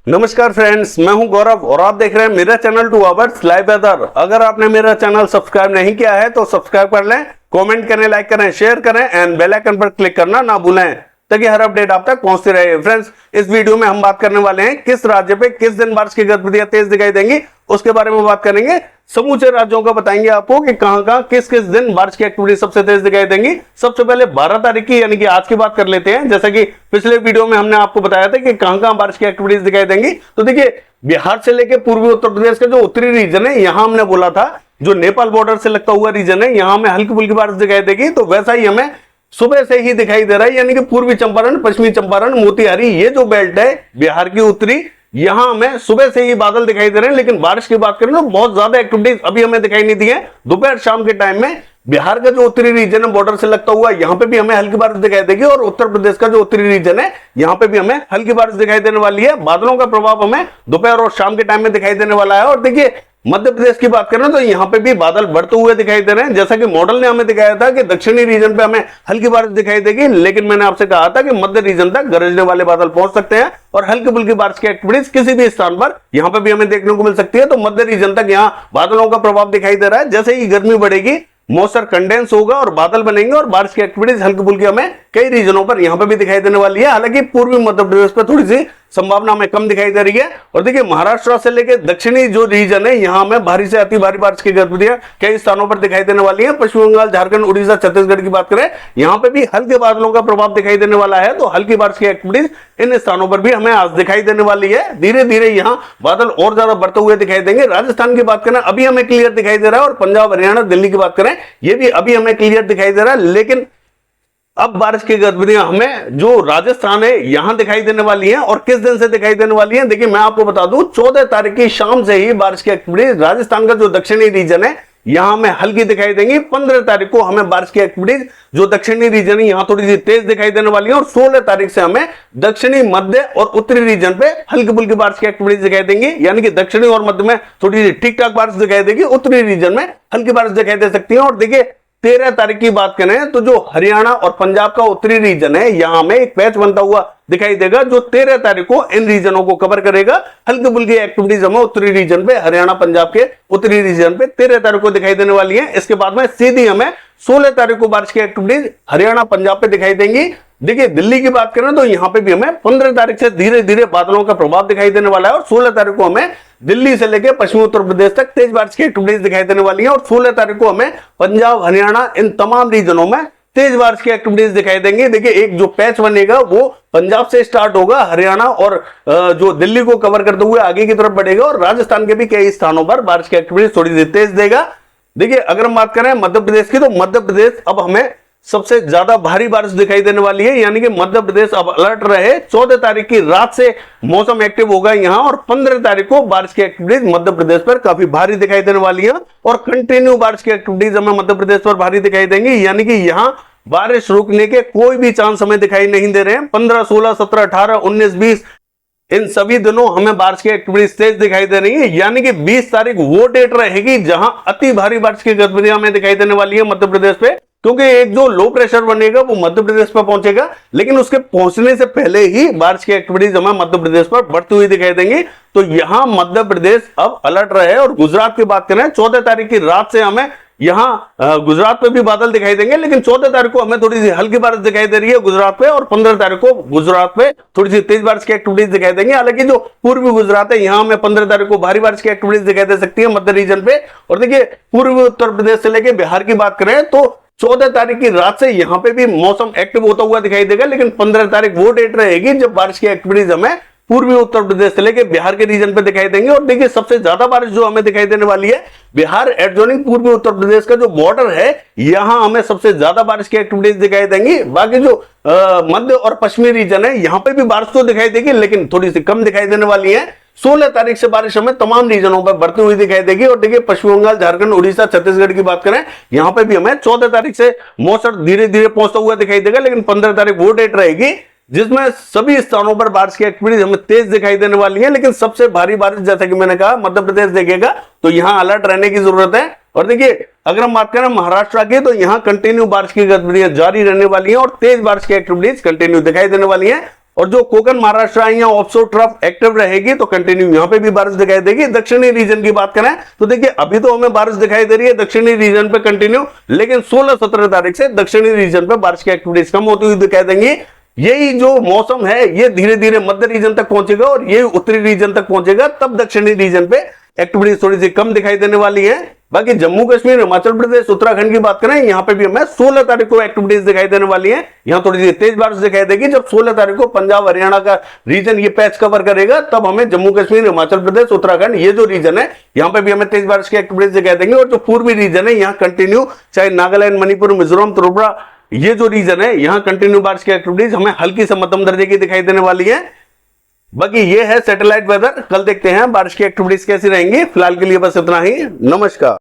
नमस्कार फ्रेंड्स, मैं हूं गौरव और आप देख रहे हैं मेरा चैनल 2 आवर्स लाइव वेदर। अगर आपने मेरा चैनल सब्सक्राइब नहीं किया है तो सब्सक्राइब कर लें, कमेंट करें, लाइक करें, शेयर करें एंड बेल आइकन पर क्लिक करना ना भूलें ताकि हर अपडेट आप तक पहुंचती रहे। फ्रेंड्स, इस वीडियो में हम बात करने वाले हैं किस राज्य पे किस दिन बारिश की गतिविधियां तेज दिखाई देंगी, उसके बारे में बात करेंगे। समूचे राज्यों का बताएंगे आपको कि कहां किस किस दिन बारिश की एक्टिविटी सबसे तेज दिखाई देंगी। सबसे पहले 12 तारीख की यानी कि आज की बात कर लेते हैं। जैसा कि पिछले वीडियो में हमने आपको बताया था कि कहां बारिश की एक्टिविटीज दिखाई देंगी। तो देखिए, बिहार से लेकर पूर्वी उत्तर प्रदेश का जो उत्तरी रीजन है, यहां हमने बोला था जो नेपाल बॉर्डर से लगता हुआ रीजन है, यहां हमें हल्की फुल्की बारिश दिखाई देगी। तो वैसा ही हमें सुबह से ही दिखाई दे रहा है, यानी कि पूर्वी चंपारण, पश्चिमी चंपारण, मोतिहारी, ये जो बेल्ट है बिहार की उत्तरी, यहां हमें सुबह से ही बादल दिखाई दे रहे हैं। लेकिन बारिश की बात करें तो बहुत ज्यादा एक्टिविटीज अभी हमें दिखाई नहीं दी है। दोपहर शाम के टाइम में बिहार का जो उत्तरी रीजन है बॉर्डर से लगता हुआ, यहां पे भी हमें हल्की बारिश दिखाई देगी और उत्तर प्रदेश का जो उत्तरी रीजन है यहां पे भी हमें हल्की बारिश दिखाई देने वाली है। बादलों का प्रभाव हमें दोपहर और शाम के टाइम में दिखाई देने वाला है। और देखिए, मध्य प्रदेश की बात करें तो यहां पे भी बादल बढ़ते हुए दिखाई दे रहे हैं। जैसा कि मॉडल ने हमें दिखाया था कि दक्षिणी रीजन पे हमें हल्की बारिश दिखाई देगी, लेकिन मैंने आपसे कहा था कि मध्य रीजन तक गरजने वाले बादल पहुंच सकते हैं और हल्की फुल्की बारिश की एक्टिविटीज किसी भी स्थान पर यहां पे भी हमें देखने को मिल सकती है। तो मध्य रीजन तक यहां बादलों का प्रभाव दिखाई दे रहा है। जैसे ही गर्मी बढ़ेगी, मॉइस्चर कंडेंस होगा और बादल बनेंगे और बारिश की एक्टिविटीज हल्की फुल्की हमें कई रीजनों पर यहां पे भी दिखाई देने वाली है। हालांकि पूर्वी मध्य प्रदेश पर थोड़ी सी संभावना हमें कम दिखाई दे रही है। और देखिए, महाराष्ट्र से लेकर दक्षिणी जो रीजन है, यहां में भारी से अति भारी बारिश की गतिविधियां कई स्थानों पर दिखाई देने वाली है। पश्चिम बंगाल, झारखंड, उड़ीसा, छत्तीसगढ़ की बात करें, यहां पे भी हल्के बादलों का प्रभाव दिखाई देने वाला है। तो हल्की बारिश की एक्टिविटीज इन स्थानों पर भी हमें आज दिखाई देने वाली है। धीरे धीरे यहां बादल और ज्यादा बढ़ते हुए दिखाई देंगे। राजस्थान की बात करें, अभी हमें क्लियर दिखाई दे रहा है और पंजाब, हरियाणा, दिल्ली की बात करें, ये भी अभी हमें क्लियर दिखाई दे रहा है। लेकिन अब बारिश की गतिविधियां हमें जो राजस्थान है यहां दिखाई देने वाली हैं। और किस दिन से दिखाई देने वाली हैं, देखिए मैं आपको बता दूं, 14 तारीख की शाम से ही बारिश की एक्टिविटीज राजस्थान का जो दक्षिणी रीजन है यहां हमें हल्की दिखाई देंगी। 15 तारीख को हमें बारिश की एक्टिविटीज जो दक्षिणी रीजन है यहां थोड़ी सी तेज दिखाई देने वाली है। और 16 तारीख से हमें दक्षिणी, मध्य और उत्तरी रीजन पे हल्की फुल्की बारिश की एक्टिविटीज दिखाई देंगी। यानी कि दक्षिणी और मध्य में थोड़ी सी ठीक ठाक बारिश दिखाई देगी, उत्तरी रीजन में हल्की बारिश दिखाई दे सकती है। और देखिए, 13 तारीख की बात करें तो जो हरियाणा और पंजाब का उत्तरी रीजन है, यहां में एक पैच बनता हुआ दिखाई देगा जो 13 तारीख को इन रीजनों को कवर करेगा। हल्की फुल्की एक्टिविटीज हमें उत्तरी रीजन पे, हरियाणा पंजाब के उत्तरी रीजन पे 13 तारीख को दिखाई देने वाली है। इसके बाद में सीधी हमें 16 तारीख को बारिश की एक्टिविटीज हरियाणा पंजाब पे दिखाई देंगी। देखिए, दिल्ली की बात करें तो यहां पे भी हमें 15 तारीख से धीरे धीरे बादलों का प्रभाव दिखाई देने वाला है। और 16 तारीख को हमें दिल्ली से लेकर पश्चिमी उत्तर प्रदेश तक तेज बारिश की एक्टिविटीज दिखाई देने वाली है। और 16 तारीख को हमें पंजाब, हरियाणा, इन तमाम रीजनों में तेज बारिश की एक्टिविटीज दिखाई देंगी। देखिए, एक जो पैच बनेगा वो पंजाब से स्टार्ट होगा, हरियाणा और जो दिल्ली को कवर करते हुए आगे की तरफ बढ़ेगा और राजस्थान के भी कई स्थानों पर बारिश की एक्टिविटीज थोड़ी सी तेज देगा। देखिए, अगर हम बात करें मध्य प्रदेश की, तो मध्य प्रदेश अब हमें सबसे ज्यादा भारी बारिश दिखाई देने वाली है। यानी कि मध्य प्रदेश अब अलर्ट रहे। 14 तारीख की रात से मौसम एक्टिव होगा यहां और 15 तारीख को बारिश की एक्टिविटीज मध्य प्रदेश पर काफी भारी दिखाई देने वाली है। और कंटिन्यू बारिश की एक्टिविटीज हमें मध्य प्रदेश पर भारी दिखाई देंगी। यानी कि यहां बारिश रुकने के कोई भी चांस हमें दिखाई नहीं दे रहे हैं। 15, 16, 17, 18, 19, 20 इन सभी दिनों हमें बारिश की एक्टिविटीज तेज दिखाई दे रही है। यानी कि 20 तारीख वो डेट रहेगी जहां अति भारी बारिश की गतिविधियां हमें दिखाई देने वाली है मध्य प्रदेश पे। क्योंकि एक जो लो प्रेशर बनेगा वो मध्य प्रदेश पर पहुंचेगा, लेकिन उसके पहुंचने से पहले ही बारिश की एक्टिविटीज हमें मध्य प्रदेश पर बढ़ती हुई दिखाई देंगी। तो यहां मध्य प्रदेश अब अलर्ट रहे। और गुजरात की बात करें, 14 तारीख की रात से हमें यहां गुजरात पे भी बादल दिखाई देंगे, लेकिन 14 तारीख को हमें थोड़ी सी हल्की बारिश दिखाई दे रही है गुजरात पे। और 15 तारीख को गुजरात पे थोड़ी सी तेज बारिश की एक्टिविटीज दिखाई देंगे। हालांकि जो पूर्वी गुजरात है, यहां हमें 15 तारीख को भारी बारिश की एक्टिविटीज दिखाई दे सकती है मध्य रीजन पे। और देखिए, पूर्वी उत्तर प्रदेश से लेकर बिहार की बात करें तो 14 तारीख की रात से यहां पे भी मौसम एक्टिव होता हुआ दिखाई देगा। लेकिन 15 तारीख वो डेट रहेगी जब बारिश की एक्टिविटीज हमें पूर्वी उत्तर प्रदेश से लेकर बिहार के रीजन पे दिखाई देंगे। और देखिए, सबसे ज्यादा बारिश जो हमें दिखाई देने वाली है बिहार एडजॉइनिंग पूर्वी उत्तर प्रदेश का जो बॉर्डर है, यहां हमें सबसे ज्यादा बारिश की एक्टिविटीज दिखाई देंगी। बाकी जो मध्य और पश्चिमी रीजन है, यहां पे भी बारिश तो दिखाई देगी, लेकिन थोड़ी सी कम दिखाई देने वाली है। 16 तारीख से बारिश हमें तमाम रीजनों पर बढ़ती हुई दिखाई देगी। और देखिए, पश्चिम बंगाल, झारखंड, उड़ीसा, छत्तीसगढ़ की बात करें, यहां पे भी हमें 14 तारीख से मौसम धीरे धीरे पहुंचता हुआ दिखाई देगा। लेकिन 15 तारीख वो डेट रहेगी जिसमें सभी स्थानों पर बारिश की एक्टिविटीज हमें तेज दिखाई देने वाली है। लेकिन सबसे भारी बारिश, जैसा कि मैंने कहा, मध्य प्रदेश देखेगा, तो यहां अलर्ट रहने की जरूरत है। और देखिए, अगर हम बात करें महाराष्ट्र की, तो यहां कंटिन्यू बारिश की गतिविधियां जारी रहने वाली हैं और तेज बारिश की एक्टिविटीज कंटिन्यू दिखाई देने वाली हैं। और जो कोकण महाराष्ट्र या ऑफशोर ट्रफ एक्टिव रहेगी तो कंटिन्यू यहां पे भी बारिश दिखाई देगी। दक्षिणी रीजन की बात करें तो देखिए अभी तो हमें बारिश दिखाई दे रही है दक्षिणी रीजन पे कंटिन्यू, लेकिन 16-17 तारीख से दक्षिणी रीजन पे बारिश की एक्टिविटीज कम होती हुई दिखाई देंगी। यही जो मौसम है ये धीरे धीरे मध्य रीजन तक पहुंचेगा और ये उत्तरी रीजन तक पहुंचेगा, तब दक्षिणी रीजन पे एक्टिविटीज थोड़ी सी कम दिखाई देने वाली है। बाकी जम्मू कश्मीर, हिमाचल प्रदेश, उत्तराखंड की बात करें यहां पे भी हमें 16 तारीख को एक्टिविटीज दिखाई देने वाली है। यहां थोड़ी सी तेज बारिश दिखाई देगी। जब 16 तारीख को पंजाब हरियाणा का रीजन ये पैच कवर करेगा तब हमें जम्मू कश्मीर, हिमाचल प्रदेश, उत्तराखंड ये जो रीजन है यहां पे भी हमें तेज बारिश की एक्टिविटीज दिखाई देंगे। और जो पूर्वी रीजन है यहाँ कंटिन्यू, चाहे नागालैंड, मणिपुर, मिजोरम, त्रिपुरा ये जो रीजन है यहाँ कंटिन्यू बारिश की एक्टिविटीज हमें हल्की से मध्यम दर्जे की दिखाई देने वाली है। बाकी ये है सैटेलाइट वेदर। कल देखते हैं बारिश की एक्टिविटीज कैसी रहेंगी। फिलहाल के लिए बस इतना ही। नमस्कार।